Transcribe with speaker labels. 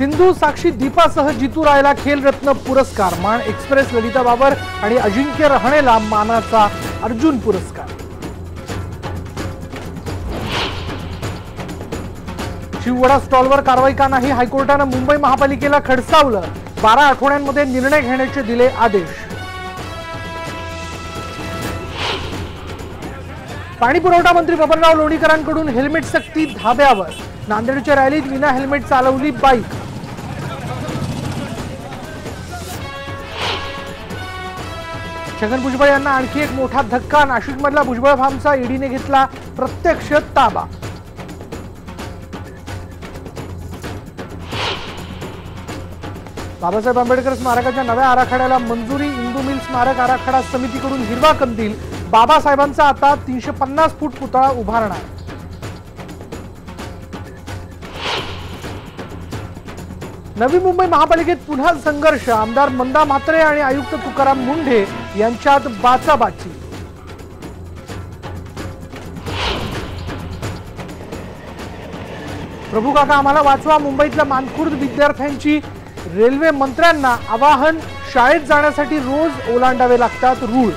Speaker 1: सिंधू साक्षी दीपासह जितू रायला खेल रत्न पुरस्कार, मान एक्सप्रेस ललिता बाबर आणि अजिंक्य रहाणेला मानाचा अर्जुन पुरस्कार। शिववडा स्टॉलवर कारवाई का नाही, हायकोर्टाने मुंबई महापालिकेला खडसावलं। 12 आठवड्यांमध्ये निर्णय घेण्याचे दिले आदेश। पाणी पुरवठा मंत्री बबनराव लोणीकरांकडून हेल्मेट सक्ती धाब्यावर, नांदेडच्या रॅलीत विना हेल्मेट चालवली बाईक। छगन भुजबळ यांना आणखी एक मोठा धक्का, नाशिकमधला भुजबळ फार्मचा ईडीने घेतला प्रत्यक्ष ताबा। बाबासाहेब आंबेडकर स्मारकाच्या नव्या आराखड्याला मंजुरी, इंदू मिल स्मारक आराखडा समितीकडून हिरवा कंदील। बाबासाहेबांचा आता 350 फूट पुतळा उभारणार। नवी मुंबई महापालिकेत पुन्हा संघर्ष, आमदार मंदा म्हात्रे आणि आयुक्त तुकाराम मुंढे यांच्यात बाचाबाची। प्रभू काका आम्हाला वाचवा, मुंबईतल्या मानखुर्द विद्यार्थ्यांची रेल्वे मंत्र्यांना आवाहन, शाळेत जाण्यासाठी रोज ओलांडावे लागतात रूळ।